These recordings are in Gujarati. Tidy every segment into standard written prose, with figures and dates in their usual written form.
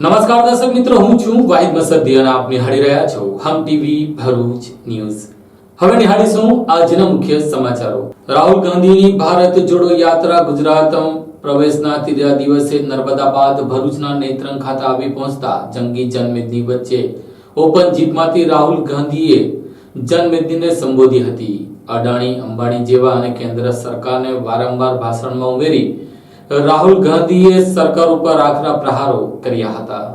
નમસ્કાર દર્શક મિત્રો, હું છું વાહિદ મસદી અને આપ નિહાળી રહ્યા છો હમ ટીવી ભરૂચ ન્યૂઝ। હવે નિહાળીશું આજના મુખ્ય સમાચારો। રાહુલ ગાંધીની ભારત જોડો યાત્રા ગુજરાત પ્રવેશના ત્રીજા દિવસે નર્મદા બાદ ભરૂચના નેત્રંગ ખાતે આવી પહોંચતા જંગી જનમેદની વચ્ચે ઓપન જીપમાંથી રાહુલ ગાંધીએ જનમેદનીને સંબોધી હતી। અડાણી અંબાણી જેવા અને કેન્દ્ર સરકારને વારંવાર ભાષણમાં ઉમેરી રાહુલ ગાંધીએ સરકાર ઉપર આકરા પ્રહારો કર્યા હતા।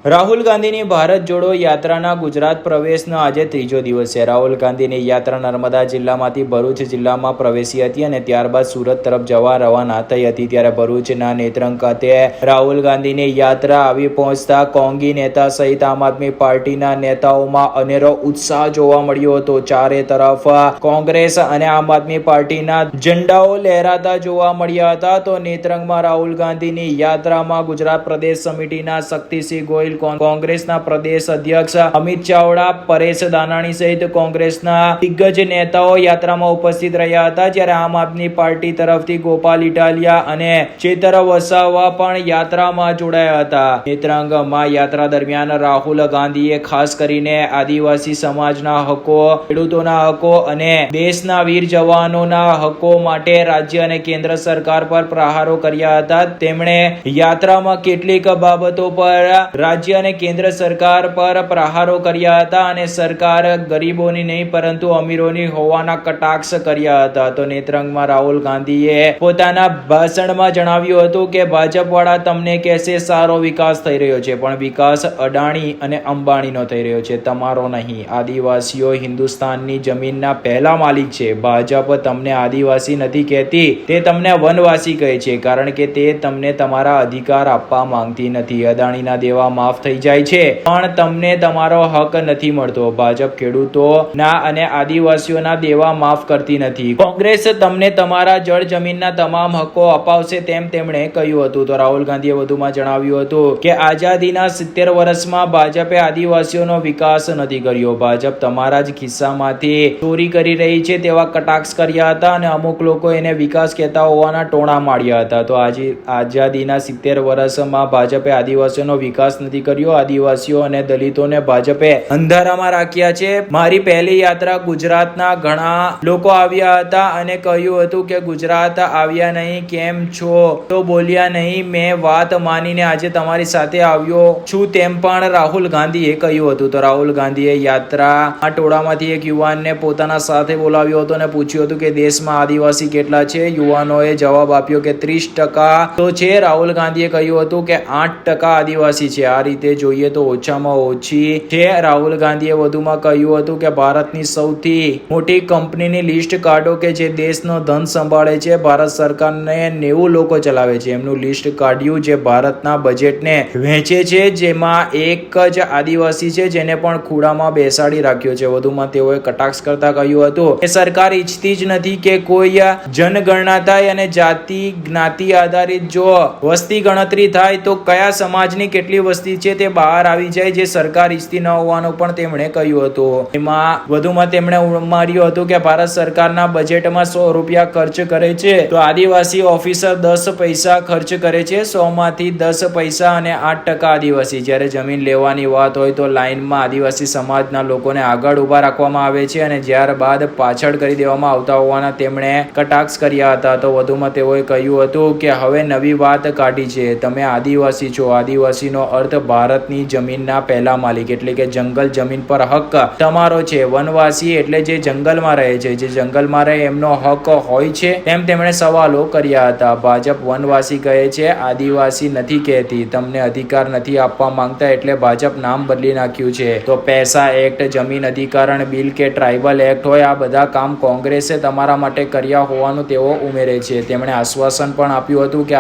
રાહુલ ગાંધીની ભારત જોડો યાત્રાના ગુજરાત પ્રવેશનો આજે ત્રીજો દિવસ છે। રાહુલ ગાંધીની યાત્રા નર્મદા જિલ્લામાંથી ભરૂચ જિલ્લામાં પ્રવેશી હતી અને ત્યારબાદ સુરત તરફ જવા રવાના થઈ હતી। ત્યારે ભરૂચના નેત્રંગ ખાતે રાહુલ ગાંધીની યાત્રા આવી પહોંચતા કોંગી નેતા સહિત આમ આદમી પાર્ટીના નેતાઓમાં અનેરો ઉત્સાહ જોવા મળ્યો હતો। ચારે તરફ કોંગ્રેસ અને આમ આદમી પાર્ટીના ઝંડાઓ લહેરાતા જોવા મળ્યા હતા। તો નેત્રંગમાં રાહુલ ગાંધીની યાત્રામાં ગુજરાત પ્રદેશ સમિતિના શક્તિસિંહ ગોહિલ, કોંગ્રેસના પ્રદેશ અધ્યક્ષ અમિત ચાવડા, પરેશ દાનાણી સહિત કોંગ્રેસના દિગ્ગજ નેતાઓ યાત્રામાં ઉપસ્થિત રહ્યા હતા। જ્યારે આમ આદમી પાર્ટી તરફથી ગોપાલ ઇટાલિયા અને ચેતર વસાવા પણ યાત્રામાં જોડાયા હતા। નેત્રંગમાં યાત્રા દરમિયાન રાહુલ ગાંધીએ ખાસ કરીને આદિવાસી સમાજના હકો, ખેડૂતોના હકો અને દેશના વીર જવાનોના હકો માટે રાજ્ય અને કેન્દ્ર સરકાર પર પ્રહારો કર્યા હતા। તેમણે યાત્રામાં કેટલીક બાબતો પર રાજ્ય અને કેન્દ્ર સરકાર પર પ્રહારો કર્યા હતા અને સરકાર ગરીબોની નહીં પરંતુ અમીરોની હોવાના કટાક્ષ કર્યા હતા। તો નેત્રંગમાં રાહુલ ગાંધીએ પોતાના ભાષણમાં જણાવ્યું હતું કે ભાજપ વાળા તમને કહેશે સારો વિકાસ થઈ રહ્યો છે, પણ વિકાસ અડાણી અને અંબાણીનો થઈ રહ્યો છે, તમારો નહીં। આદિવાસીઓ હિન્દુસ્તાનની જમીનના પહેલા માલિક છે। ભાજપ તમને આદિવાસી નથી કહેતી, તે તમને વનવાસી કહે છે, કારણ કે તે તમને તમારા અધિકાર આપવા માંગતી નથી। અદાણીના દેવા માફ થઈ જાય છે પણ તમને તમારો હક નથી મળતો। ભાજપ ખેડૂતોના અને આદિવાસીઓના દેવા માફ કરતી નથી। કોંગ્રેસ તમને તમારા જળ જમીનના તમામ હકો અપાવશે તેમ તેમણે કહ્યું હતું। તો રાહુલ ગાંધીએ વધુમાં જણાવ્યું હતું કે આઝાદીના 70 વર્ષમાં ભાજપે આદિવાસીઓનો વિકાસ નથી કર્યો। ભાજપ તમારા જ ખિસ્સામાંથી ચોરી કરી રહી છે તેવા કટાક્ષ કર્યા હતા અને અમુક લોકો એને વિકાસ કહેતા હોવાના ટોણા માર્યા હતા। તો આજે આઝાદીના 70 વર્ષમાં ભાજપે આદિવાસીઓનો વિકાસ નથી કર્યો। આદિવાસીઓ અને દલિતોને ભાજપે અંધારામાં રાખ્યા છે। મારી પહેલી યાત્રા ગુજરાતના ઘણા લોકો આવ્યા હતા અને કહ્યું હતું કે ગુજરાત આવ્યા નહીં, કેમ છો, તો બોલ્યા નહીં। મેં વાત માનીને આજે તમારી સાથે આવ્યો છું તેમ પણ રાહુલ ગાંધીએ કહ્યું હતું। તો રાહુલ ગાંધીએ યાત્રા ટોળામાંથી એક યુવાનને પોતાના સાથે બોલાવ્યો હતો અને પૂછ્યું હતું કે દેશમાં આદિવાસી કેટલા છે? યુવાનોએ જવાબ આપ્યો કે 30% તો છે। રાહુલ ગાંધીએ કહ્યું હતું કે 8% આદિવાસી છે। આ રીતે જોઈએ તો ઓછામાં ઓછી છે। રાહુલ ગાંધીએ વધુમાં કહ્યું હતું કે ભારતની સૌથી મોટી કંપનીની લિસ્ટ કાઢો કે જે દેશનો ધન સંભાળે છે। ભારત સરકારને 90 લોકો ચલાવે છે, એમનું લિસ્ટ કાઢ્યું જે ભારતના બજેટને વહેંચે છે, જેમાં એક જ આદિવાસી છે જેને પણ ખૂણામાં બેસાડી રાખ્યો છે। વધુમાં તેઓએ કટાક્ષ કરતા કહ્યું હતું કે સરકાર ઈચ્છતી જ નથી કે કોઈ જનગણના થાય અને જાતિ જ્ઞાતિ આધારિત જો વસ્તી ગણતરી થાય તો કયા સમાજની કેટલી વસ્તી છે તે બહાર આવી જાય, જે સરકાર ઈચ્છતી ન હોવાનું પણ તેમણે કહ્યું હતું। એમાં વધુમાં તેમણે ઉમેર્યું હતું કે ભારત સરકારના બજેટમાં 100 રૂપિયા ખર્ચ કરે છે તો આદિવાસી ઓફિસર 10 પૈસા ખર્ચ કરે છે। 100 માંથી 10 પૈસા અને 8% આદિવાસી। જ્યારે જમીન લેવાની વાત હોય તો લાઈનમાં આદિવાસી સમાજના લોકોને આગળ ઉભા રાખવામાં આવે છે અને જ્યાર બાદ પાછળ કરી દેવામાં આવતા હોવાના તેમણે કટાક્ષ કર્યા હતા। તો વધુમાં તેઓએ કહ્યું હતું કે હવે નવી વાત કાઢી છે, તમે આદિવાસી છો। આદિવાસીનો અર્થ ભારતની જમીનના પહેલા માલિક એટલે કે જંગલ જમીન પર હક તમારો છે। વનવાસી એટલે જે જંગલમાં રહે છે, જે જંગલમાં રહે એમનો હક હોય છે તેમ તેમણે સવાલો કર્યા હતા। ભાજપ વનવાસી કહે છે, આદિવાસી નથી કહેતી, તમને અધિકાર નથી આપવા માંગતા એટલે ભાજપ નામ બદલી નાખ્યું છે। તો પૈસા એક્ટ, જમીન અધિકારણ બિલ કે ટ્રાઇબલ એક્ટ હોય, આ બધા કામ કોંગ્રેસે તમારા માટે કર્યા હોવાનું તેઓ ઉમેરે છે। તેમણે આશ્વાસન પણ આપ્યું હતું કે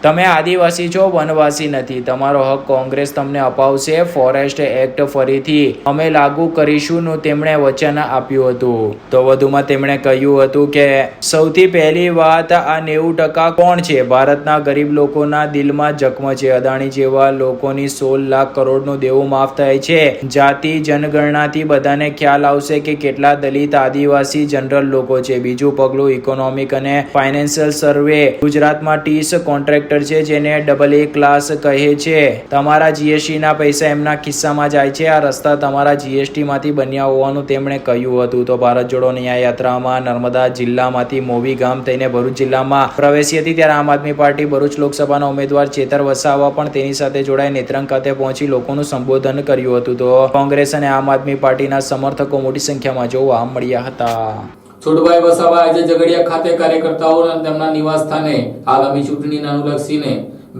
તમે આદિવાસી છો, વનવાસી નથી, તમારો હક કોંગ્રેસ તમને અપાવશે। ફોરેસ્ટ એક્ટ ફરીથી અમે લાગુ કરીશું નું તેમણે વચન આપ્યું હતું। તો વધુમાં તેમણે કહ્યું હતું કે સૌથી પહેલી વાત, આ 90% કોણ છે? ભારતના ગરીબ લોકોના દિલમાં જખમ છે। અદાણી જેવા લોકોની 16 લાખ કરોડનું દેવું માફ થાય છે। જાતિ જનગણનાથી બધાને ખ્યાલ આવશે કે કેટલા દલિત, આદિવાસી, જનરલ લોકો છે। બીજું પગલું ઇકોનોમિક અને ફાઇનાન્શિયલ સર્વે। ગુજરાતમાં 30 કોન્ટ્રાક્ટર છે જેને AA ક્લાસ કહે છે તમારા જીએસટી ના પૈસા એમના ખિસ્સામાં જાય છે. આ રસ્તા તમારા જીએસટી માંથી બન્યા હોવાનું તેમણે કહ્યું હતું. તો ભારત જોડો ન્યાય યાત્રામાં નર્મદા જિલ્લામાંથી મોવી ગામ થઈને ભરૂચ જિલ્લામાં પ્રવેશી હતી. ત્યારે આમ આદમી પાર્ટી ભરૂચ લોકસભાના ઉમેદવાર ચેતર વસાવા પણ તેની સાથે જોડાઈ નેત્રંગ ખાતે પહોંચી લોકોનું સંબોધન કર્યું હતું. તો કોંગ્રેસ અને આમ આદમી પાર્ટીના સમર્થકો મોટી સંખ્યામાં જોવા મળ્યા હતા. છોટુભાઈ વસાવા આજે ઝઘડિયા ખાતે કાર્યકર્તાઓ અને તેમના નિવાસ સ્થાને આગામી ચૂંટણીને અનુલક્ષીને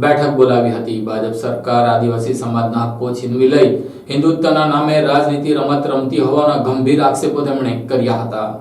બેઠક બોલાવી હતી. ભાજપ સરકાર આદિવાસી સમાજના હક્કો છીનવી લઈ હિન્દુત્વના નામે રાજનીતિ રમત રમતી હોવાના ગંભીર આક્ષેપો તેમણે કર્યા હતા.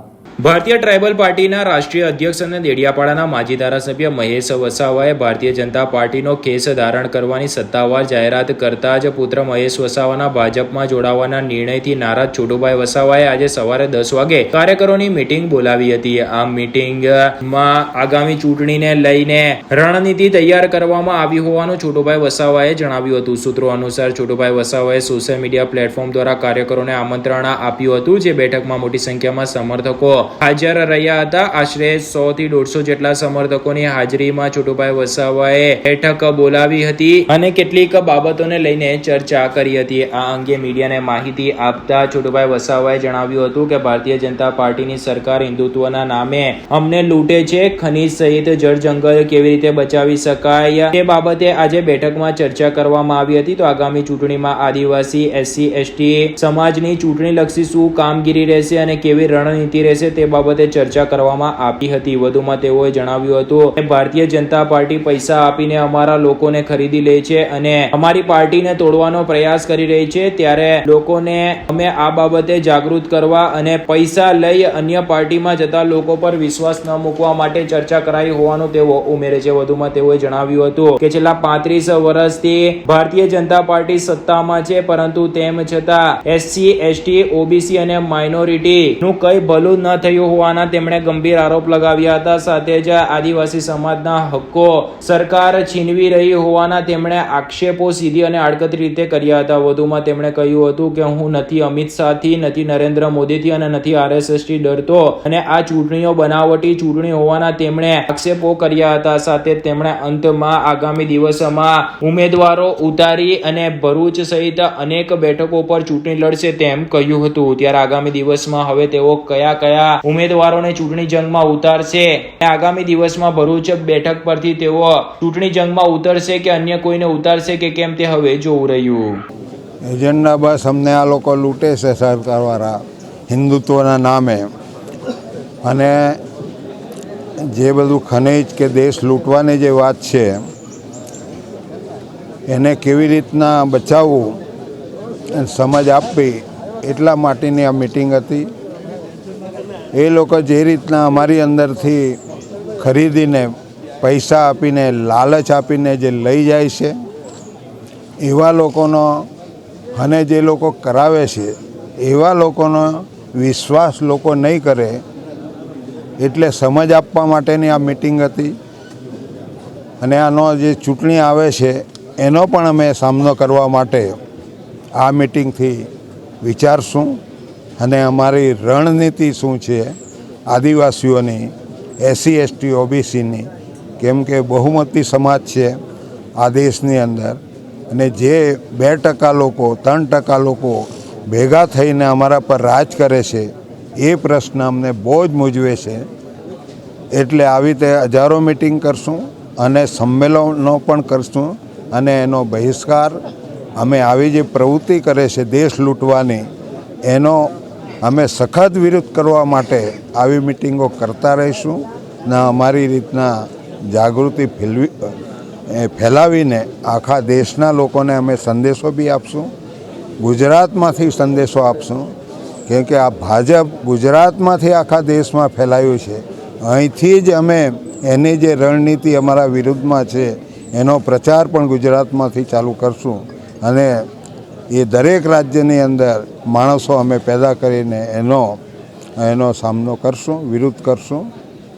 ભારતીય ટ્રાઇબલ પાર્ટીના રાષ્ટ્રીય અધ્યક્ષ અને દેડિયાપાડાના માજી ધારાસભ્ય મહેશ વસાવાએ ભારતીય જનતા પાર્ટીનો કેસ ધારણ કરવાની સત્તાવાર જાહેરાત કરતા જ પુત્ર મહેશ વસાવાના ભાજપમાં જોડાવાના નિર્ણયથી નારાજ છોટુભાઈ વસાવાએ આજે સવારે 10 વાગે કાર્યકરોની મીટિંગ બોલાવી હતી. આ મીટિંગમાં આગામી ચૂંટણીને લઈને રણનીતિ તૈયાર કરવામાં આવી હોવાનું છોટુભાઈ વસાવાએ જણાવ્યું હતું. સૂત્રો અનુસાર છોટુભાઈ વસાવાએ સોશિયલ મીડિયા પ્લેટફોર્મ દ્વારા કાર્યકરોને આમંત્રણ આપ્યું હતું. જે બેઠકમાં મોટી સંખ્યામાં સમર્થકો હાજર રહ્યા હતા. આશરે 100 થી 150 જેટલા સમર્થકોની હાજરીમાં છોટુભાઈ વસાવાએ બેઠક બોલાવી હતી અને કેટલીક બાબતોને લઈને ચર્ચા કરી હતી. આ અંગે મીડિયાને માહિતી આપતા છોટુભાઈ વસાવાએ જણાવ્યું હતું કે ભારતીય જનતા પાર્ટીની સરકાર હિન્દુત્વના નામે અમને લૂંટે છે. ખનીજ સહિત જળ જંગલ કેવી રીતે બચાવી શકાય તે બાબતે આજે બેઠકમાં ચર્ચા કરવામાં આવી હતી. તો આગામી ચૂંટણીમાં આદિવાસી SC ST સમાજની ચૂંટણી લક્ષી શું કામગીરી રહેશે અને કેવી રણનીતિ રહેશે તે બાબતે ચર્ચા કરવામાં આવી હતી. વધુમાં તેઓએ જણાવ્યું હતું કે ભારતીય જનતા પાર્ટી પૈસા આપીને અમારા લોકોને ખરીદી લે છે અને અમારી પાર્ટીને તોડવાનો પ્રયાસ કરી રહી છે. ત્યારે લોકોને અમે આ બાબતે જાગૃત કરવા અને પૈસા લઈ અન્ય પાર્ટીમાં જતા લોકો પર વિશ્વાસ ન મૂકવા માટે ચર્ચા કરાઈ હોવાનું તેઓ ઉમેરે છે. વધુમાં તેઓએ જણાવ્યું હતું કે છેલ્લા 35 વર્ષથી ભારતીય જનતા પાર્ટી સત્તામાં છે, પરંતુ તેમ છતાં SC ST OBC અને માઇનોરિટી નું કઈ ભલું ન થયું હોવાના તેમણે ગંભીર આરોપ લગાવ્યા હતા. સાથે જ આદિવાસી સમાજના હક્કો સરકાર છીનવી રહી હોવાના તેમણે આક્ષેપો સીધી અને આડકતરી રીતે કર્યા હતા. વધુમાં તેમણે કહ્યું હતું કે હું નથી અમિત શાહથી, નથી નરેન્દ્ર મોદીથી અને નથી RSS થી ડરતો અને આ ચૂંટણીઓ બનાવટી ચૂંટણી હોવાના તેમણે આક્ષેપો કર્યા હતા. સાથે તેમણે અંતમાં આગામી દિવસોમાં ઉમેદવારો ઉતારી અને ભરૂચ સહિત અનેક બેઠકો પર ચૂંટણી લડશે તેમ કહ્યું હતું. ત્યારે આગામી દિવસમાં હવે તેઓ કયા ઉમેદવારોને ચૂંટણી જંગમાં ઉતારશે, આગામી દિવસમાં ભરૂચ બેઠક પરથી તેઓ ચૂંટણી જંગમાં ઉતરશે કે અન્ય કોઈને ઉતારશે કે કેમ તે હવે જોવું રહ્યું. એજન્ડા બસ અમને આ લોકો લૂંટે છે સરકારવાળા હિન્દુત્વના નામે, અને જે બધું ખનીજ કે દેશ લૂંટવાની જે વાત છે એને કેવી રીતના બચાવવું અને સમજ આપવી એટલા માટેની આ મિટિંગ હતી. એ લોકો જે રીતના અમારી અંદરથી ખરીદીને પૈસા આપીને લાલચ આપીને જે લઈ જાય છે એવા લોકોનો અને જે લોકો કરાવે છે એવા લોકોનો વિશ્વાસ લોકો નહીં કરે, એટલે સમજ આપવા માટેની આ મિટિંગ હતી. અને આનો જે ચૂંટણી આવે છે એનો પણ અમે સામનો કરવા માટે આ મિટિંગથી વિચારશું અને અમારી રણનીતિ શું છે આદિવાસીઓની, SC ST OBCની, કેમ કે બહુમતી સમાજ છે આ દેશની અંદર, અને જે 2% લોકો 3% લોકો ભેગા થઈને અમારા પર રાજ કરે છે એ પ્રશ્ન અમને બહુ જ મૂંઝવે છે. એટલે આવી રીતે હજારો મિટિંગ કરશું અને સંમેલનો પણ કરશું અને એનો બહિષ્કાર, અમે આવી જે પ્રવૃત્તિ કરે છે દેશ લૂંટવાની એનો અમે સખત વિરોધ કરવા માટે આવી મિટિંગો કરતા રહીશું ને અમારી રીતના જાગૃતિ ફેલાવીને આખા દેશના લોકોને અમે સંદેશો બી આપશું. ગુજરાતમાંથી સંદેશો આપશું, કેમ કે આ ભાજપ ગુજરાતમાંથી આખા દેશમાં ફેલાયું છે. અહીંથી જ અમે એની જે રણનીતિ અમારા વિરુદ્ધમાં છે એનો પ્રચાર પણ ગુજરાતમાંથી ચાલુ કરશું અને એ દરેક રાજ્યની અંદર માણસો અમે પેદા કરીને એનો સામનો કરશું, વિરોધ કરશું.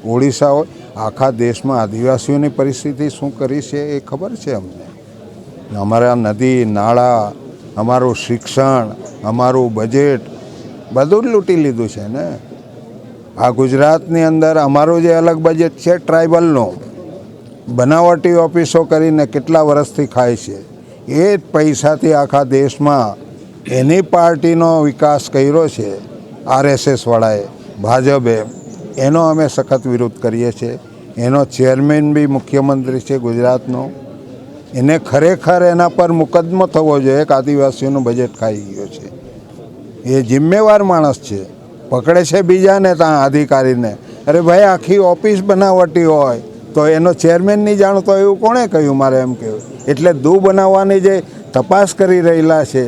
ઓડિશા હોય, આખા દેશમાં આદિવાસીઓની પરિસ્થિતિ શું કરી છે એ ખબર છે અમને. અમારા નદી નાળા, અમારું શિક્ષણ, અમારું બજેટ બધું જ લૂંટી લીધું છે ને. આ ગુજરાતની અંદર અમારું જે અલગ બજેટ છે ટ્રાઇબલનું, બનાવટી ઓફિસો કરીને કેટલા વર્ષથી ખાય છે. એ જ પૈસાથી આખા દેશમાં એની પાર્ટીનો વિકાસ કર્યો છે RSSવાળાએ, ભાજપે. એનો અમે સખત વિરોધ કરીએ છીએ. એનો ચેરમેન બી મુખ્યમંત્રી છે ગુજરાતનો. એને ખરેખર એના પર મુકદ્દમો થવો જોઈએ કે આદિવાસીઓનું બજેટ ખાઈ ગયો છે. એ જિમ્મેવાર માણસ છે. પકડે છે બીજાને ત્યાં અધિકારીને. અરે ભાઈ, આખી ઓફિસ બનાવટી હોય તો એનો ચેરમેન નહીં જાણતો એવું કોણે કહ્યું? મારે એમ કહેવું. એટલે બનાવવાની જે તપાસ કરી રહેલા છે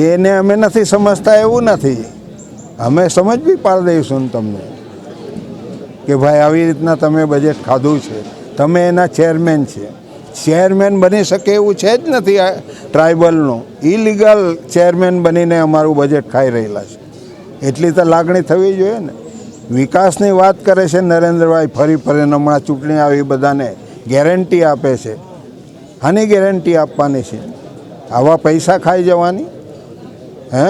એને અમે નથી સમજતા એવું નથી. અમે સમજ બી પાડી દઈશું તમને કે ભાઈ આવી રીતના તમે બજેટ ખાધું છે. તમે એના ચેરમેન છે. ચેરમેન બની શકે એવું છે જ નથી. આ ટ્રાઇબલનું ઇલીગલ ચેરમેન બનીને અમારું બજેટ ખાઈ રહેલા છે. એટલી તો લાગણી થવી જોઈએ ને. વિકાસની વાત કરે છે નરેન્દ્રભાઈ ફરી હમણાં ચૂંટણી આવી બધાને ગેરંટી આપે છે. આની ગેરંટી આપવાની છે? આવા પૈસા ખાઈ જવાની? હે?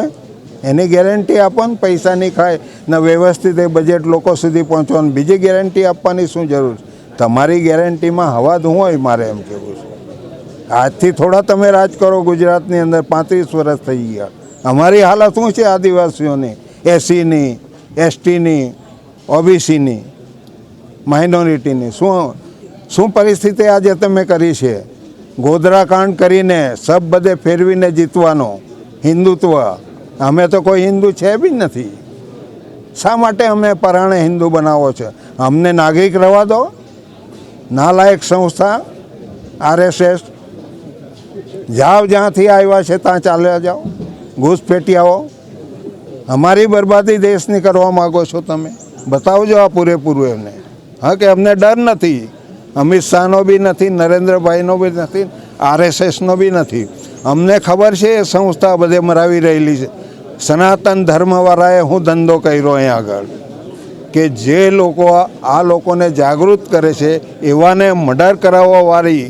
એની ગેરંટી આપો ને. પૈસા નહીં ખાય ને વ્યવસ્થિત એ બજેટ લોકો સુધી પહોંચવાનું. બીજી ગેરંટી આપવાની શું જરૂર? તમારી ગેરંટીમાં હવા ધું હોય. મારે એમ કહેવું છે, આજથી થોડા તમે રાજ કરો ગુજરાતની અંદર. 35 વર્ષ થઈ ગયા. અમારી હાલત શું છે આદિવાસીઓની, SCની, STની, OBCની, માઇનોરિટીની? શું પરિસ્થિતિ આજે તમે કરી છે? ગોધરાકાંડ કરીને સબ બધે ફેરવીને જીતવાનો હિન્દુત્વ. અમે તો કોઈ હિન્દુ છે બી નથી. શા માટે અમે પરાણે હિન્દુ બનાવો છે? અમને નાગરિક રહેવા દો. નાલાયક સંસ્થા RSS, જાઓ જ્યાંથી આવ્યા છે ત્યાં ચાલ્યા જાઓ. ઘૂસપેટિયાઓ. અમારી બરબાદી દેશની કરવા માગો છો તમે? બતાવજો આ પૂરેપૂરું એમને. હા, કે અમને ડર નથી. અમિત શાહનો બી નથી, નરેન્દ્રભાઈનો બી નથી, RSSનો બી નથી. અમને ખબર છે એ સંસ્થા બધે મરાવી રહેલી છે. સનાતન ધર્મવાળાએ હું ધંધો કર્યો અહીં આગળ કે જે લોકો આ લોકોને જાગૃત કરે છે એવાને મર્ડર કરાવવાવાળી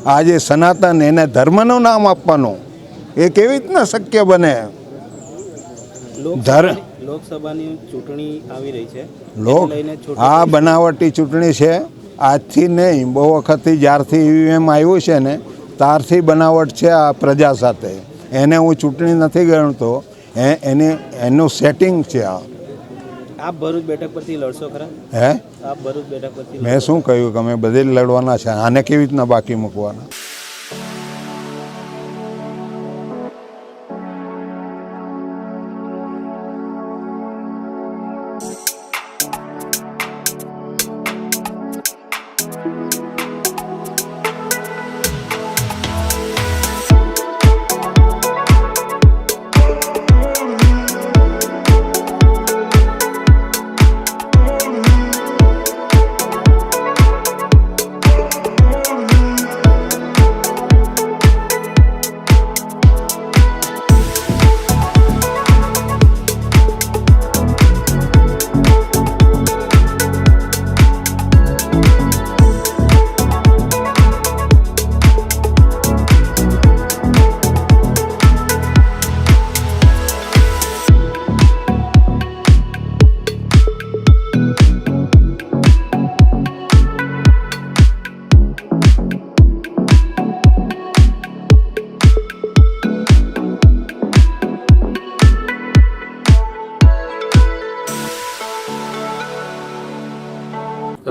આજે સનાતન, એને ધર્મનું નામ આપવાનું એ કેવી રીતના શક્ય બને? લોકસભાની ચૂંટણી આવી રહી છે. આ બનાવટી ચૂંટણી છે. આજથી નહીં, બહુ વખતથી જ્યારથી EVM આવ્યું છે ને ત્યારથી બનાવટ છે આ પ્રજા સાથે. એને હું ચૂંટણી નથી ગણતો. એનું સેટિંગ છે આ. આપ ભરૂચ બેઠક પરથી લડશો ખરા? હે? આપ ભરૂચ બેઠક પરથી? મેં શું કહ્યું કે અમે બધે જ લડવાના છે. આને કેવી રીતના બાકી મૂકવાના?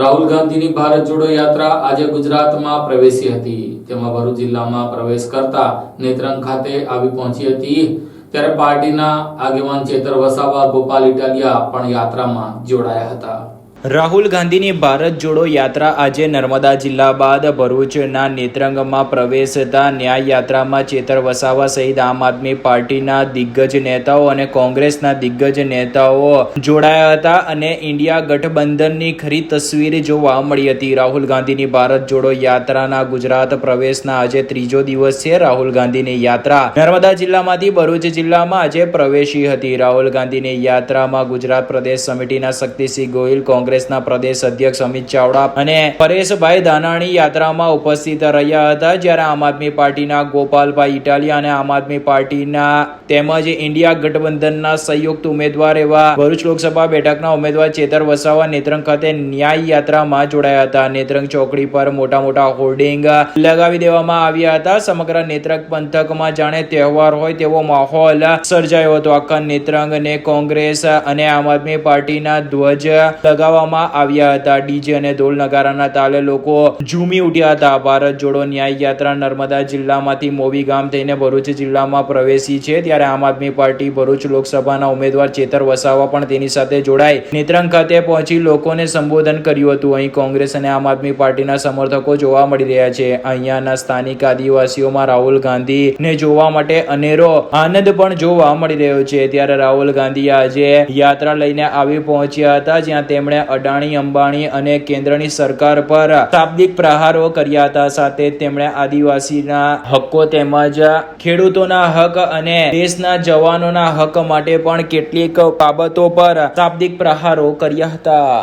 રાહુલ ગાંધીની ભારત જોડો યાત્રા આજે ગુજરાતમાં પ્રવેશી હતી. તેમાં ભરૂચ જિલ્લામાં પ્રવેશ કરતા નેત્રંગ ખાતે આવી પહોંચી હતી. ત્યારે પાર્ટીના આગેવાન ચેતર વસાવા, ગોપાલ ઇટાલિયા પણ યાત્રામાં જોડાયા હતા. રાહુલ ગાંધીની ભારત જોડો યાત્રા આજે નર્મદા જિલ્લા બાદ ભરૂચના નેત્રંગમાં પ્રવેશતા ન્યાય યાત્રામાં ચેતર વસાવા સહિત આમ આદમી પાર્ટીના દિગ્ગજ નેતાઓ અને કોંગ્રેસના દિગ્ગજ નેતાઓ જોડાયા હતા અને ઇન્ડિયા ગઠબંધનની ખરી તસવીર જોવા મળી હતી. રાહુલ ગાંધીની ભારત જોડો યાત્રાના ગુજરાત પ્રવેશના આજે ત્રીજો દિવસ છે. રાહુલ ગાંધીની યાત્રા નર્મદા જિલ્લામાંથી ભરૂચ જિલ્લામાં આજે પ્રવેશી હતી. રાહુલ ગાંધીની યાત્રામાં ગુજરાત પ્રદેશ સમિતિના શક્તિસિંહ ગોહિલ, કોંગ્રેસ કોંગ્રેસના પ્રદેશ અધ્યક્ષ અમિત ચાવડા અને પરેશભાઈ ધાનાણી યાત્રામાં ઉપસ્થિત રહ્યા હતા, જ્યારે આમ આદમી પાર્ટીના ગોપાલભાઈ ઇટાલિયા અને આમ આદમી પાર્ટીના તેમજ ઇન્ડિયા ગઠબંધનના સંયુક્ત ઉમેદવાર એવા ભરૂચ લોકસભા બેઠકના ઉમેદવાર ચેતર વસાવા નેત્રંગ ખાતે ન્યાય યાત્રામાં જોડાયા હતા. નેત્રંગ ચોકડી પર મોટા હોર્ડિંગ લગાવી દેવામાં આવ્યા હતા. સમગ્ર નેત્રંગ પંથકમાં જાણે તહેવાર હોય તેવો માહોલ સર્જાયો હતો. આખા નેત્રંગને કોંગ્રેસ અને આમ આદમી પાર્ટીના ધ્વજ લગાવવામાં આવ્યા હતા. ડીજે અને ઢોલ નગારાના તાલે લોકો ઝૂમી ઉઠ્યા હતા. ભારત જોડો ન્યાય યાત્રા નર્મદા જિલ્લામાંથી મોવી ગામ થઈને ભરૂચ જિલ્લામાં પ્રવેશી છે, ત્યારે આમ આદમી પાર્ટી ભરૂચ લોકસભાના ઉમેદવાર ચેતર વસાવા પણ તેની સાથે જોડાઈ નેત્રંગ ખાતે પહોંચી લોકોને સંબોધન કર્યું હતું. અહીં કોંગ્રેસ અને આમ આદમી પાર્ટીના સમર્થકો જોવા મળી રહ્યા છે. અહીંયાના સ્થાનિક આદિવાસીઓમાં રાહુલ ગાંધીને જોવા માટે અનેરો આનંદ પણ જોવા મળી રહ્યો છે. ત્યારે રાહુલ ગાંધી આજે યાત્રા લઈને આવી પહોંચ્યા હતા, જ્યાં તેમણે અદાણી, અંબાણી અને કેન્દ્રની સરકાર પર શાબ્દિક પ્રહારો કર્યા હતા. સાથે તેમણે આદિવાસીના હક્કો તેમજ ખેડૂતોના હક અને દેશના જવાનોના હક માટે પણ કેટલીક બાબતો પર શાબ્દિક પ્રહારો કર્યા હતા.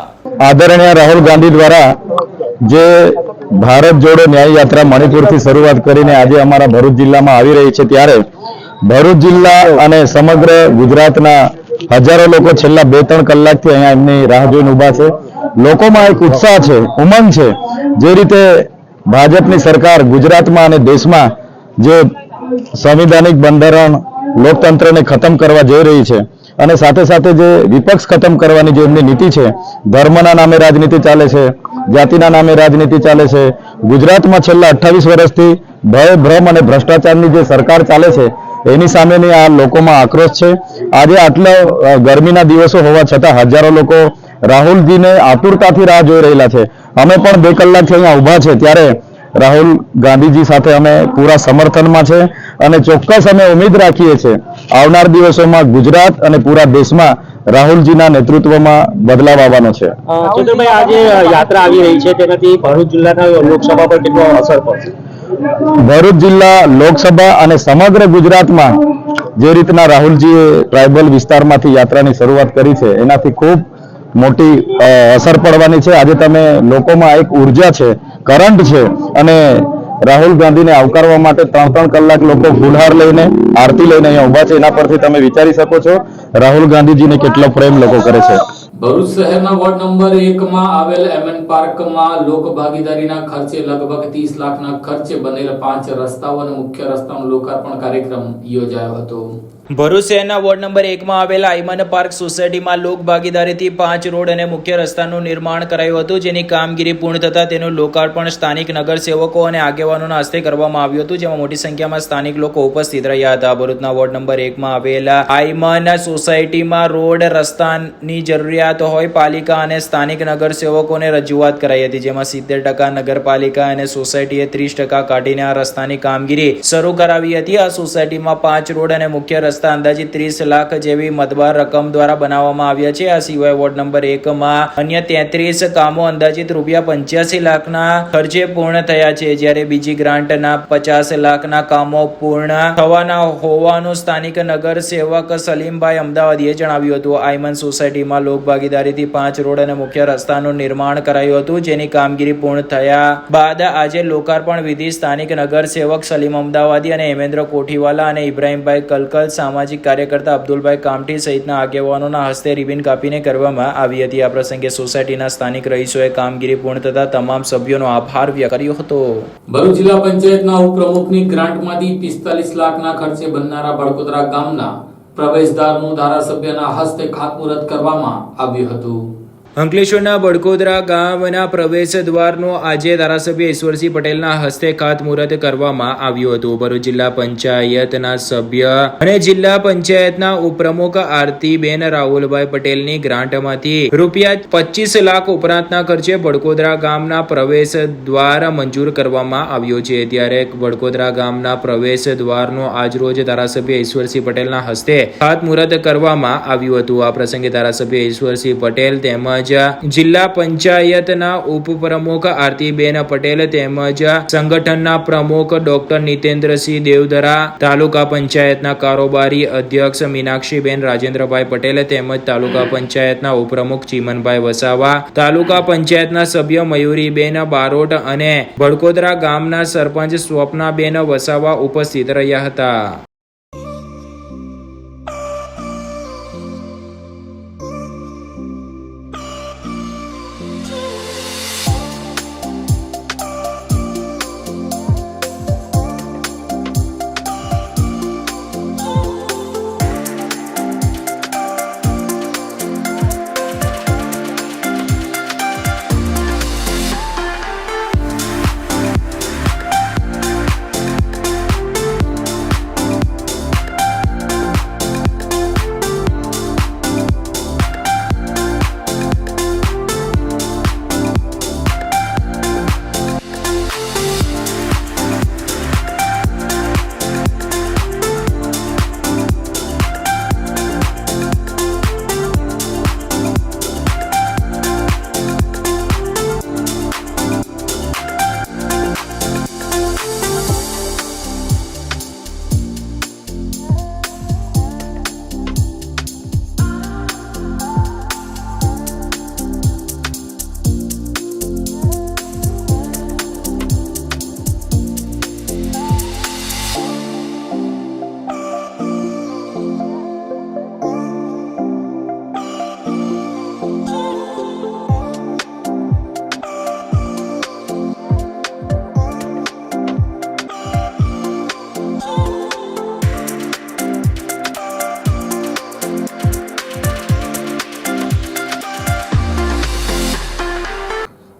આદરણીય રાહુલ ગાંધી દ્વારા જે ભારત જોડો ન્યાય યાત્રા મણિપુરથી શરૂઆત કરીને આજે અમારા ભરૂચ જિલ્લામાં આવી રહી છે, ત્યારે ભરૂચ જિલ્લા અને સમગ્ર ગુજરાતના હજારો લોકો છેલ્લા 2-3 કલાકથી અહીંયા એમની રાહ જોઈને ઊભા છે. લોકોમાં એક ઉત્સાહ છે, ઉમંગ છે. જે રીતે ભાજપની સરકાર ગુજરાતમાં અને દેશમાં જે સંવિધાનિક બંધારણ લોકતંત્રને ખતમ કરવા જઈ રહી છે અને સાથે સાથે જે વિપક્ષ ખતમ કરવાની જે એમની નીતિ છે, ધર્મના નામે રાજનીતિ ચાલે છે, જાતિના નામે રાજનીતિ ચાલે છે. ગુજરાતમાં છેલ્લા 28 વર્ષથી ભય, ભ્રમ અને ભ્રષ્ટાચારની જે સરકાર ચાલે છે એની સામેની આ લોકોમાં આક્રોશ છે. આજે આટલા ગરમીના દિવસો હોવા છતાં હજારો લોકો રાહુલજીને આતુરતાથી રાહ જોઈ રહેલા છે. અમે પણ 2 કલાકથી અહીંયા ઊભા છે, ત્યારે રાહુલ ગાંધીજી સાથે અમે પૂરા સમર્થનમાં છે અને ચોક્કસ અમે ઉમ્મીદ રાખીએ છીએ આવનાર દિવસોમાં ગુજરાત અને પૂરા દેશમાં રાહુલજીના નેતૃત્વમાં બદલાવ આવવાનો છે. ચેતરભાઈ, આજે યાત્રા આવી રહી છે, તેનાથી ભરૂચ જિલ્લાના લોકસભા પર કેટલો અસર પડશે? ભરૂચ જિલ્લા લોકસભા અને સમગ્ર ગુજરાતમાં જે રીતના રાહુલજીએ ટ્રાઇબલ વિસ્તારમાંથી યાત્રાની શરૂઆત કરી છે, એનાથી ખૂબ મોટી અસર પડવાની છે. આજે તમે લોકોમાં એક ઉર્જા છે, કરંટ છે અને રાહુલ ગાંધીને આવકારવા માટે 3-3 કલાક લોકો ગુલહાર લઈને, આરતી લઈને અહીંયા ઊભા છે. એના પરથી તમે વિચારી શકો છો રાહુલ ગાંધીજીને કેટલો પ્રેમ લોકો કરે છે. ભરૂચ શહેરના વોર્ડ નંબર 1 માં આવેલ એમએન પાર્કમાં લોક ભાગીદારીના ખર્ચે લગભગ 30 લાખના ખર્ચે બનેલ 5 રસ્તાઓ અને મુખ્ય રસ્તાનો લોકાર્પણ કાર્યક્રમ યોજાયો હતો. ભરૂચ શહેરના વોર્ડ નંબર 1 માં આવેલા આઈમન પાર્ક સોસાયટીમાં લોક ભાગીદારીથી 5 રોડ અને મુખ્ય રસ્તાનું નિર્માણ કરાયું હતું, જેની કામગીરી પૂર્ણ થતા તેનું લોકાર્પણ સ્થાનિક નગરસેવકો અને આગેવાનોના હસ્તે કરવામાં આવ્યું હતું, જેમાં મોટી સંખ્યામાં સ્થાનિક લોકો ઉપસ્થિત રહ્યા હતા. ભરૂચના વોર્ડ નંબર 1 માં આવેલા આઈમન સોસાયટીમાં રોડ રસ્તાની જરૂરિયાત હોય પાલિકા અને સ્થાનિક નગરસેવકોને રજૂઆત કરાઈ હતી, જેમાં 70% નગરપાલિકા અને સોસાયટીએ 30% કાઢીને આ રસ્તાની કામગીરી શરૂ કરાવી હતી. આ સોસાયટીમાં 5 રોડ અને મુખ્ય રસ્તા અંદાજિત 30 લાખ જેવી મતબાર રકમ દ્વારા બનાવવામાં આવ્યા છે. આ સિવાય વોર્ડ નંબર 1 માં અન્ય 33 કામો અંદાજિત ₹85 લાખના ખર્ચે પૂર્ણ થયા છે, જ્યારે બીજી ગ્રાન્ટના 50 લાખના કામો પૂર્ણ થવાના હોવાનું સ્થાનિક નગર સેવક સલીમભાઈ અમદાવાદીએ જણાવ્યું હતું. આઈમન સોસાયટીમાં લોક ભાગીદારીથી 5 રોડ અને મુખ્ય રસ્તાનું નિર્માણ કરાયું હતું, જેની કામગીરી પૂર્ણ થયા બાદ આજે લોકાર્પણ વિધિ સ્થાનિક નગર સેવક સલીમ અમદાવાદી અને હેમેન્દ્ર કોઠીવાલા અને ઇબ્રાહીમભાઈ કલકલ, સામાજિક કાર્યકર્તા અબ્દુલભાઈ કામઠી સહિતના આગેવાનોના હસ્તે રિબિન કાપીને કરવામાં આવી હતી. આ પ્રસંગે સોસાયટીના સ્થાનિક રહીશોએ કામગીરી પૂર્ણ થતા તમામ સભ્યોનો આભાર વ્યક્ત કર્યો હતો. ભરૂચ જિલ્લા પંચાયતના ઉપપ્રમુખની ગ્રાન્ટમાંથી 45 લાખના ખર્ચે બનનારા બળકોતરા ગામના પ્રવેશદ્વારનું ધારાસભ્યના હસ્તે ખાતમુહૂર્ત કરવામાં આવ્યું હતું. અંકલેશ્વરના બડકોદરા ગામના પ્રવેશ દ્વારનું આજે ધારાસભ્ય ઈશ્વરસિંહ પટેલના હસ્તે ખાતમુહૂર્ત કરવામાં આવ્યું હતું. ભરૂચ જિલ્લા પંચાયતના સભ્ય અને જિલ્લા પંચાયતના ઉપપ્રમુખ આરતીબેન રાહુલભાઈ પટેલની ગ્રાન્ટમાંથી ₹25 લાખ ઉપરાંતના ખર્ચે બડકોદરા ગામના પ્રવેશ દ્વાર મંજૂર કરવામાં આવ્યો છે. ત્યારે બડકોદરા ગામના પ્રવેશ દ્વારનું આજરોજ ધારાસભ્ય ઈશ્વરસિંહ પટેલના હસ્તે ખાતમુહૂર્ત કરવામાં આવ્યું હતું. આ પ્રસંગે ધારાસભ્ય ઈશ્વરસિંહ પટેલ તેમજ તેમજ જિલ્લા પંચાયતના ઉપપ્રમુખ આરતીબેન પટેલ તેમજ સંગઠનના પ્રમુખ ડોક્ટર નીતેન્દ્રસિંહ દેવધરા, તાલુકા પંચાયતના કારોબારી અધ્યક્ષ મીનાક્ષીબેન રાજેન્દ્રભાઈ પટેલ તેમજ તાલુકા પંચાયતના ઉપપ્રમુખ ચીમનભાઈ વસાવા, તાલુકા પંચાયતના સભ્ય મયુરીબેન બારોટ અને ભડકોદરા ગામના સરપંચ સ્વપ્નાબેન વસાવા ઉપસ્થિત રહ્યા હતા.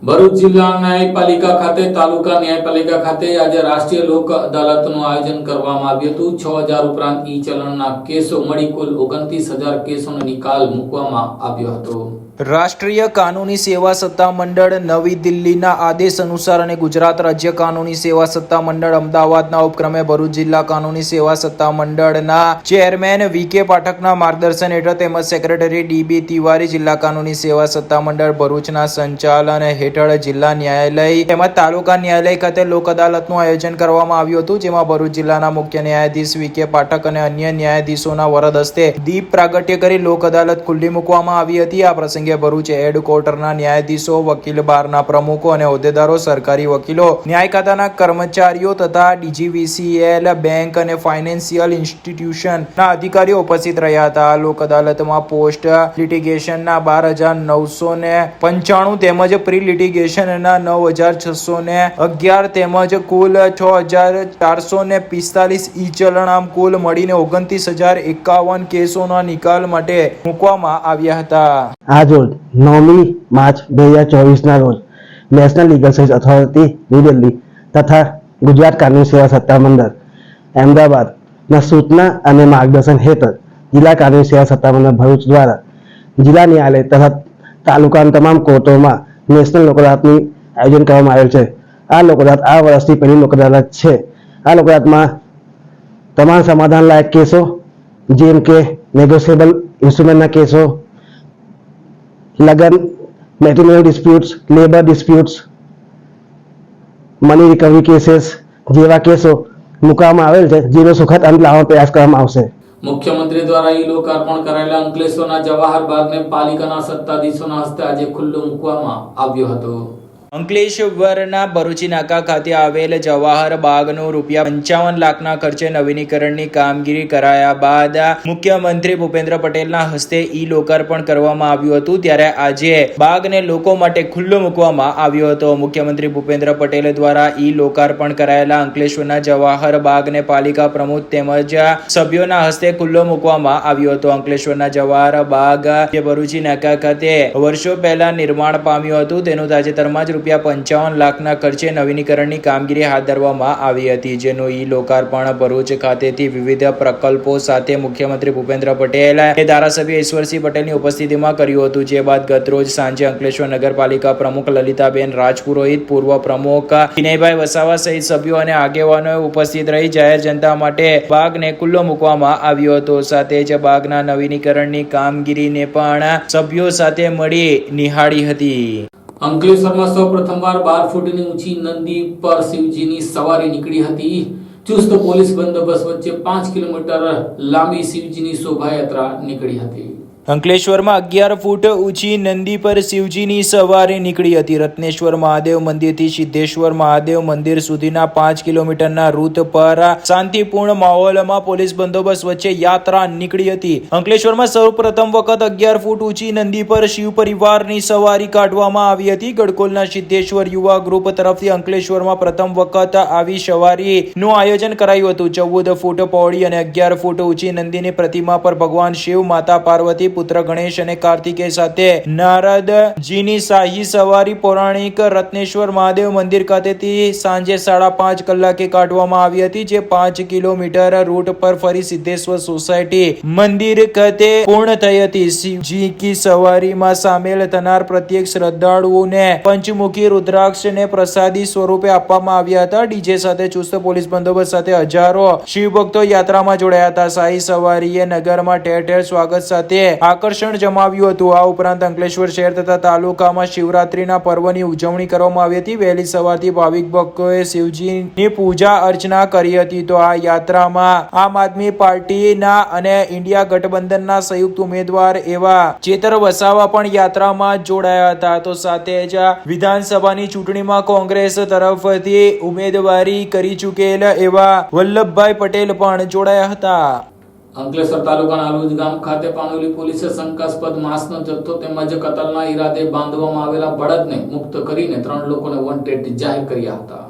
ભરૂચ જિલ્લા ન્યાયપાલિકા ખાતે તાલુકા ન્યાયપાલિકા ખાતે આજે રાષ્ટ્રીય લોક અદાલતનું આયોજન કરવામાં આવ્યું હતું. 6000 ઉપરાંત ઈ ચલણના કેસો મળી કુલ 29,000 કેસોનો નિકાલ મૂકવામાં આવ્યો હતો. રાષ્ટ્રીય કાનૂની સેવા સત્તા મંડળ નવી દિલ્હીના આદેશ અનુસાર અને ગુજરાત રાજ્ય કાનૂની સેવા સત્તા મંડળ અમદાવાદના ઉપક્રમે ભરૂચ જિલ્લા કાનૂની સેવા સત્તા મંડળના ચેરમેન વી.કે. પાઠકના માર્ગદર્શન હેઠળ તેમજ સેક્રેટરી ડી.બી. તિવારી જિલ્લા કાનૂની સેવા સત્તા મંડળ ભરૂચના સંચાલન હેઠળ જિલ્લા ન્યાયાલય તેમજ તાલુકા ન્યાયાલય ખાતે લોક અદાલતનું આયોજન કરવામાં આવ્યું હતું, જેમાં ભરૂચ જિલ્લાના મુખ્ય ન્યાયાધીશ વી.કે. પાઠક અને અન્ય ન્યાયાધીશોના વરદ હસ્તે દીપ પ્રાગટ્ય કરી લોક અદાલત ખુલ્લી મૂકવામાં આવી હતી. આ પ્રસંગે ભરૂચ હેડક્વાર્ટરના ન્યાયાધીશો, વકીલ બારના પ્રમુખો અને હોદ્દેદારો, સરકારી વકીલો, ન્યાય ખાતાના કર્મચારીઓ તથા ડીજીવીસીએલ બેંક અને ફાઇનાન્સિયલ ઇન્સ્ટિટ્યુશનના અધિકારીઓ ઉપસ્થિત રહ્યા હતા. લોક અદાલતમાં પોસ્ટ લિટિગેશનના 12,995 તેમજ પ્રી લિટિગેશનના 9,611 તેમજ કુલ 6,445 ઈ ચલણ આમ કુલ મળીને 29,051 કેસોના નિકાલ માટે મૂકવામાં આવ્યા હતા. આજ રોજ 9મી માર્ચ 2024ના રોજ national legal service authority new Delhi તથા ગુજરાત કાનૂની સેવા સત્તા મંડળ અમદાવાદના સૂચના અને માર્ગદર્શન હેઠળ જિલ્લા કાનૂની સેવા સત્તા મંડળ ભરૂચ દ્વારા જિલ્લા ન્યાયાલય તથા તાલુકાની તમામ કોર્ટોમાં નેશનલ લોક અદાલતનું આયોજન કરવામાં આવેલ છે. આ લોક અદાલત આ વર્ષની પહેલી લોક અદાલત છે. આ લોક અદાલતમાં તમામ સમાધાન લાયક કેસો જેમ કે નેગોશિયેબલ ઇન્સ્ટ્રુમેન્ટના કેસો, લગન, matrimonial disputes, labour disputes, money recovery cases જેવા કેસો મૂકવામાં આવેલ છે, જેનો સુખદ અંત લાવવાનો પ્રયાસ કરવામાં આવશે. મુખ્યમંત્રી દ્વારા ઈ લોકાર્પણ કરાયેલા અંકલેશ્વરના જવાહર બાગને પાલિકાના સત્તાધીશોના હસ્તે આજે ખુલ્લો મૂકવામાં આવ્યો હતો. અંકલેશ્વરના ભરૂચી નાકા ખાતે આવેલ જવાહર બાગનું ₹55 લાખના ખર્ચે નવીનીકરણની કામગીરી કરાયા બાદ મુખ્યમંત્રી ભૂપેન્દ્ર પટેલના હસ્તે ઈ લોકાર્પણ કરવામાં આવ્યું હતું. ત્યારે આજે બાગને લોકો માટે ખુલ્લો મૂકવામાં આવ્યો હતો. મુખ્યમંત્રી ભૂપેન્દ્ર પટેલ દ્વારા ઈ લોકાર્પણ કરાયેલા અંકલેશ્વરના જવાહર બાગને પાલિકા પ્રમુખ તેમજ સભ્યોના હસ્તે ખુલ્લો મૂકવામાં આવ્યો હતો. અંકલેશ્વરના જવાહર બાગ જે ભરૂચી નાકા ખાતે વર્ષો પહેલા નિર્માણ પામ્યું હતું, તેનું તાજેતરમાં જ ₹55 લાખના ખર્ચે નવીનીકરણની કામગીરી હાથ ધરવામાં આવી હતી, જેનું લોકાર્પણ ભરૂચ ખાતેથી વિવિધ પ્રકલ્પો સાથે મુખ્યમંત્રી ભૂપેન્દ્ર પટેલ અને ધારાસભ્ય ઈશ્વરસિંહ પટેલની ઉપસ્થિતિમાં કર્યું હતું. જે બાદ ગતરોજ સાંજે અંકલેશ્વર નગરપાલિકા પ્રમુખ લલિતાબેન રાજપુરોહિત, પૂર્વ પ્રમુખ વિનયભાઈ વસાવા સહિત સભ્યો અને આગેવાનોએ ઉપસ્થિત રહી જાહેર જનતા માટે બાગને ખુલ્લો મૂકવામાં આવ્યો હતો. સાથે જ બાગના નવીનીકરણની કામગીરીને પણ સભ્યો સાથે મળી નિહાળી હતી. અંકલેશ્વરમાં સૌ પ્રથમવાર 12 ફૂટની ઊંચી નંદી પર શિવજીની સવારી નીકળી હતી. ચુસ્ત પોલીસ બંદોબસ્ત વચ્ચે 5 કિલોમીટર લાંબી શિવજીની શોભાયાત્રા નીકળી હતી. અંકલેશ્વરમાં 11 ફૂટ ઊંચી નંદી પર શિવજીની સવારી નીકળી હતી. રત્નેશ્વર મહાદેવ મંદિરથી સિદ્ધેશ્વર મહાદેવ મંદિર સુધીના 5 કિલોમીટરના રૂટ પર શાંતિપૂર્ણ માહોલમાં પોલીસ બંદોબસ્ત વચ્ચે યાત્રા નીકળી હતી. અંકલેશ્વરમાં સૌ પ્રથમ વખત 11 ફૂટ ઊંચી નંદી પર શિવ પરિવારની સવારી કાઢવામાં આવી હતી. ગડકોલના સિદ્ધેશ્વર યુવા ગ્રુપ તરફથી અંકલેશ્વરમાં પ્રથમ વખત આવી સવારીનું આયોજન કરાયું હતું. 14 ફૂટ પહોળી અને 11 ફૂટ ઊંચી નંદીની પ્રતિમા પર ભગવાન શિવ, માતા પાર્વતી, પુત્ર ગણેશ અને કાર્તિકેય સાથે નારદજીની શાહી સવારી પૌરાણિક રત્નેશ્વર મહાદેવ મંદિર ખાતેથી સાંજે 5:30 કલાકે કાઢવામાં આવી હતી. જે 5 કિલોમીટર રૂટ પર ફરી સિદ્ધેશ્વર સોસાયટી મંદિર ખાતે પૂર્ણ થઈ હતી. શિવજી કી સવારીમાં સામેલ થનાર પ્રત્યેક શ્રદ્ધાળુઓને પંચમુખી રુદ્રાક્ષને પ્રસાદી સ્વરૂપે આપવામાં આવ્યા હતા. ડીજે સાથે ચુસ્ત પોલીસ બંદોબસ્ત સાથે હજારો શિવભક્તો યાત્રામાં જોડાયા હતા. શાહી સવારીએ નગરમાં ઠેર ઠેર સ્વાગત સાથે આકર્ષણ જમાવ્યું હતું. આ ઉપરાંત અંકલેશ્વર શહેર તથા તાલુકામાં શિવરાત્રીના પર્વની ઉજવણી કરવામાં આવી હતી. વહેલી સવારથી ભાવિક ભક્તોએ શિવજીની પૂજા અર્ચના કરી હતી. તો આ યાત્રામાં આમ આદમી પાર્ટીના અને ઇન્ડિયા ગઠબંધનના સંયુક્ત ઉમેદવાર એવા ચેતર વસાવા પણ યાત્રામાં જોડાયા હતા. તો સાથે જ વિધાનસભાની ચૂંટણીમાં કોંગ્રેસ તરફથી ઉમેદવારી કરી ચૂકેલ એવા વલ્લભભાઈ પટેલ પણ જોડાયા હતા. અંકલેશ્વર તાલુકાના આલુજ ગામ ખાતે પાનોલી પોલીસે શંકાસ્પદ માંસનો જથ્થો તેમજ કતલના ઈરાદે બાંધવામાં આવેલા બળદને મુક્ત કરીને 3 લોકોને વોન્ટેડ જાહેર કર્યા હતા.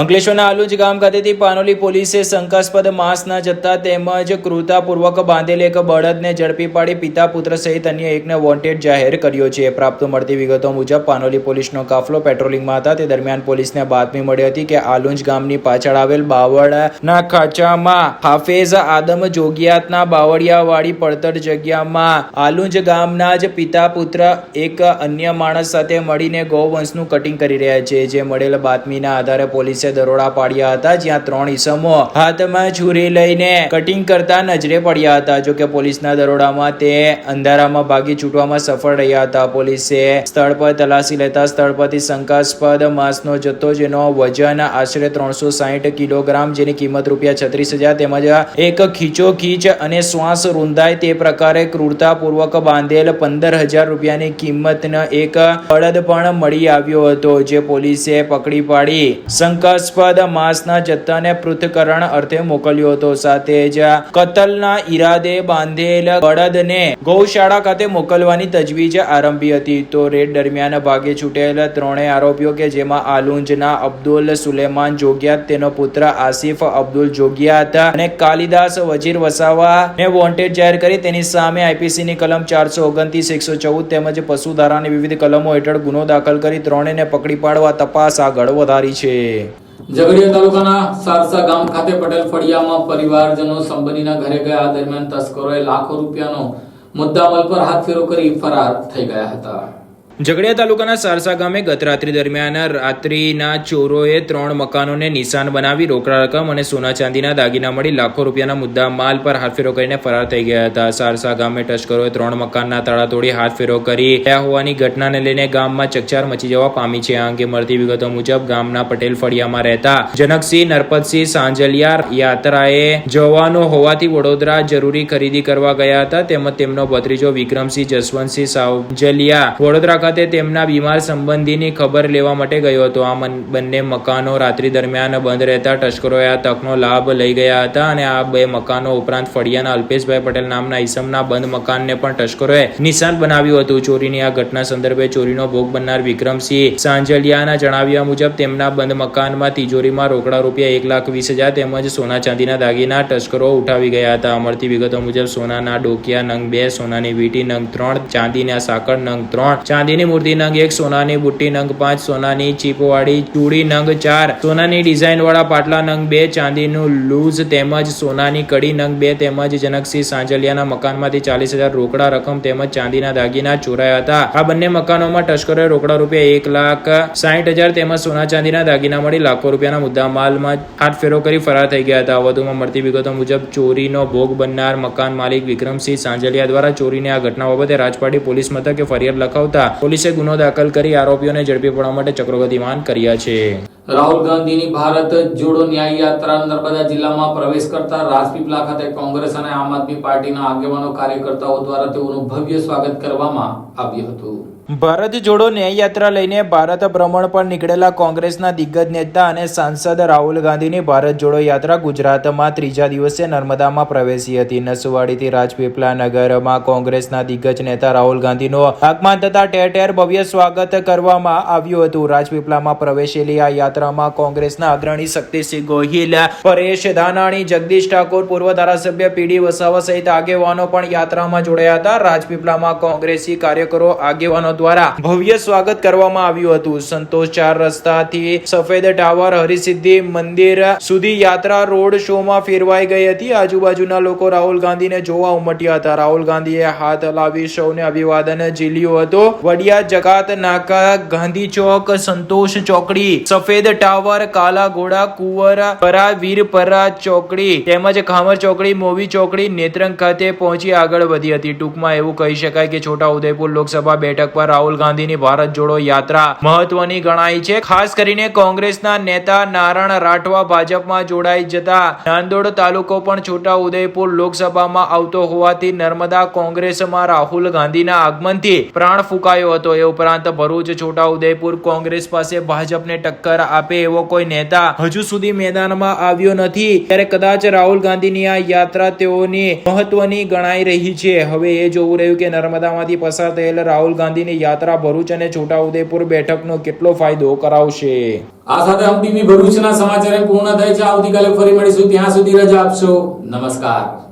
અંકલેશ્વરના આલુજ ગામ ખાતેથી પાનોલી પોલીસે શંકાસ્પદ માંસના જથ્થા તેમજ ક્રૂરતાપૂર્વક બાંધેલ એક બળદને ઝડપી પાડી પિતા પુત્ર સહિત અન્ય એકને વોન્ટેડ જાહેર કર્યો છે. પ્રાપ્ત મળતી વિગતો મુજબ પાનોલી પોલીસનો કાફલો પેટ્રોલિંગમાં હતા. તે દરમિયાન પોલીસને બાતમી મળી હતી કે આલુંજ ગામની પાછળ આવેલ બાવળના ખાંચામાં હાફેઝ આદમ જોગિયાતના બાવળિયાવાળી પડતર જગ્યામાં આલુંજ ગામના જ પિતા પુત્ર એક અન્ય માણસ સાથે મળીને ગૌવંશનું કટિંગ કરી રહ્યા છે. જે મળેલ બાતમીના આધારે પોલીસે દરોડા પાડ્યા હતા, જ્યાં 3 ઈસમો હાથમાં છુરી લઈને કટિંગ કરતા નજરે પડ્યા હતા. જો કે પોલીસના દરોડામાં તે અંધારામાં ભાગી છૂટવામાં સફળ રહ્યા હતા. પોલીસે સ્થળ પર તલાશી લેતા સ્થળ પરથી શંકાસ્પદ માંસનો જથ્થો જેનો વજન આશરે 360 કિલોગ્રામ, જેની કિંમત ₹36,000 તેમજ એક ખીચોખીચ અને શ્વાસ રૂંધાય તે પ્રકારે ક્રૂરતાપૂર્વક બાંધેલ ₹15,000ની કિંમતનો એક બળદ પણ મળી આવ્યો હતો. જે પોલીસે પકડી પાડી શંકાસ્પદ માંસના જથ્થાને પૃથ્થકરણ અર્થે મોકલ્યો હતો. સાથે જ કતલના ઈરાદે બાંધેલ બળદને ગૌશાળા ખાતે મોકલવાની તજવીજ આરંભી હતી. તો રેડ દરમિયાન ભાગે છૂટેલ 3 આરોપીઓ કે જેમાં આલુંજના અબ્દુલ સુલેમાન જોગિયાત, તેનો પુત્ર આસિફ અબ્દુલ જોગિયાત અને કાલિદાસ વજીર વસાવાને વોન્ટેડ જાહેર કરી તેની સામે આઈપીસીની કલમ 429, 114 તેમજ પશુધારાની વિવિધ કલમો હેઠળ ગુનો દાખલ કરી 3ને પકડી પાડવા તપાસ આગળ વધારી છે. ઝઘડિયા તાલુકાના સારસા ગામ ખાતે પટેલ ફળિયામાં પરિવારજનો સંબંધીના ઘરે ગયા. દરમિયાન તસ્કરોએ લાખો રૂપિયાનો મુદ્દામાલ પર હાથફેરો કરી ફરાર થઈ ગયા હતા. ઝઘડિયા તાલુકાના સારસા ગામે ગત રાત્રિ દરમિયાન રાત્રિના ચોરોએ 3 મકાનોને નિશાન બનાવી રોકડા રકમ અને સોના ચાંદીના દાગીના મળી લાખો રૂપિયાના મુદ્દા માલ પર હાથફેરો કરીને ફરાર થઈ ગયા હતા. સારસા ગામે તસ્કરોએ 3 મકાનના તાળા તોડી હાથફેરો કરી રહ્યા હોવાની ઘટનાને લઈને ગામમાં ચકચાર મચી જવા પામી છે. આ અંગે મળતી વિગતો મુજબ ગામના પટેલ ફળિયામાં રહેતા જનકસિંહ નરપતસિંહ સાંજલિયા યાત્રાએ જવાનું હોવાથી વડોદરા જરૂરી ખરીદી કરવા ગયા હતા. તેમજ તેમનો ભત્રીજો વિક્રમસિંહ જસવંતસિંહ સાંજલિયા વડોદરા તેમના બીમાર સંબંધીની ખબર લેવા માટે ગયો હતો. આ બંને મકાનો રાત્રિ દરમિયાન બંધ રહેતા તસ્કરોએ આ તકનો લાભ લઈ ગયા હતા અને આ 2 મકાનો ઉપરાંત ફળિયાના અલ્પેશભાઈ પટેલ નામના ઈસમના બંધ મકાનને પણ તસ્કરોએ નિશાન બનાવ્યું હતું. ચોરીની આ ઘટના સંદર્ભે ચોરીનો ભોગ બનનાર વિક્રમસિંહ સાંજલિયાના જણાવ્યા મુજબ તેમના બંધ મકાનમાં તિજોરીમાં રોકડા ₹1,20,000 તેમજ સોના ચાંદીના દાગીના તસ્કરો ઉઠાવી ગયા હતા. મળતી વિગતો મુજબ સોનાના ડોકિયા નંગ 2, સોનાની વીંટી નંગ 3, ચાંદીના સાકળ નંગ 3, ચાંદી ચાંદીની મૂર્તિ નંગ 1, સોનાની બુટ્ટી નંગ 5, સોનાની ચીપવાળી ચૂડી નંગ 4, સોનાની ડિઝાઇનવાળા પાટલા નંગ 2, ચાંદીનું લૂઝ તેમજ સોનાની કડી નંગ 2 તેમજ જનકસિંહ સાંજલિયાના મકાનમાંથી 40,000 રોકડા રકમ તેમજ ચાંદીના દાગીના ચોરાયા હતા. આ બંને મકાનોમાં તસ્કરોએ રોકડા રૂપિયા 1,60,000 તેમજ સોના ચાંદીના દાગીના મળી લાખો રૂપિયાના મુદ્દામાલમાં હાથફેરો કરી ફરાર થઈ ગયા હતા. વધુમાં મળતી વિગતો મુજબ ચોરીનો ભોગ બનનાર મકાન માલિક વિક્રમસિંહ સાંજલિયા દ્વારા ચોરીની આ ઘટના બાબતે રાજપાટી પોલીસ મથકે ફરિયાદ લખાવતા પોલીસે ગુનો દાખલ કરી આરોપીઓને ઝડપી પાડવા માટે ચક્રો ગતિમાન કર્યા છે. રાહુલ ગાંધીની ભારત જોડો ન્યાય યાત્રા નર્મદા જિલ્લામાં પ્રવેશ કરતા રાજપીપળા ખાતે કોંગ્રેસ અને આમ આદમી પાર્ટીના આગેવાનો કાર્યકર્તાઓ દ્વારા તેઓનું ભવ્ય સ્વાગત કરવામાં આવ્યું હતું. ભારત જોડો ન્યાય યાત્રા લઈને ભારત ભ્રમણ પર નીકળેલા કોંગ્રેસના દિગ્ગજ નેતા અને સાંસદ રાહુલ ગાંધીની ભારત જોડો યાત્રા ગુજરાતમાં ત્રીજા દિવસે નર્મદામાં પ્રવેશી હતી. નસવાડીથી રાજપીપળા નગરમાં કોંગ્રેસના દિગ્ગજ નેતા રાહુલ ગાંધીનો આગમન થતા ઠેર ઠેર ભવ્ય સ્વાગત કરવામાં આવ્યું હતું. રાજપીપળામાં પ્રવેશેલી આ યાત્રામાં કોંગ્રેસના અગ્રણી શક્તિસિંહ ગોહિલ, પરેશ ધાનાણી, જગદીશ ઠાકોર, પૂર્વ ધારાસભ્ય પીડી વસાવા સહિત આગેવાનો પણ યાત્રામાં જોડાયા હતા. રાજપીપળામાં કોંગ્રેસી કાર્યકરો આગેવાનો દ્વારા ભવ્ય સ્વાગત કરવામાં આવ્યું હતું. સંતોષ 4 રસ્તાથી સફેદ ટાવર હરિસિદ્ધિ મંદિર સુધી યાત્રા રોડ શોમાં ફેરવાઈ ગઈ હતી. આજુબાજુના લોકો રાહુલ ગાંધીને જોવા ઉમટ્યા હતા. રાહુલ ગાંધીએ હાથ હલાવી સૌને અભિવાદન ઝીલ્યું હતું. વડિયા જકાત નાકા, ગાંધી ચોક, સંતોષ ચોકડી, સફેદ ટાવર, કાલા ઘોડા, કુંવરપરા, વીરપરા ચોકડી તેમજ ખામર ચોકડી, મોવી ચોકડી, નેત્રંગ ખાતે પહોંચી આગળ વધી હતી. ટૂંકમાં એવું કહી શકાય કે છોટા ઉદેપુર લોકસભા બેઠક પર રાહુલ ગાંધીની ભારત જોડો યાત્રા મહત્વની ગણાય છે. ખાસ કરીને કોંગ્રેસના નેતા નારણ રાઠવા ભાજપમાં જોડાઈ જતા નાંદોડ તાલુકો પણ છોટા ઉદેપુર લોકસભામાં આવતો હોવાથી નર્મદા કોંગ્રેસમાં રાહુલ ગાંધીના આગમનથી પ્રાણ ફૂંકાયો હતો. એ ઉપરાંત ભરૂચ, છોટા ઉદેપુર કોંગ્રેસ પાસે ભાજપને ટક્કર આપે એવો કોઈ નેતા હજુ સુધી મેદાનમાં આવ્યો નથી. ત્યારે કદાચ રાહુલ ગાંધીની આ યાત્રા તેઓની મહત્વની ગણાઈ રહી છે. હવે એ જોવું રહ્યું કે નર્મદામાંથી પસાર થયેલ રાહુલ ગાંધીની યાત્રા ભરૂચ અને છોટા ઉદેપુર બેઠકનો કેટલો ફાયદો કરાવશે. આ સાથે હમ ટીવી ભરૂચના સમાચાર પૂર્ણ થાય છે. આવતીકાલે ફરી મળીશું. ત્યાં સુધી રજા આપશો. નમસ્કાર.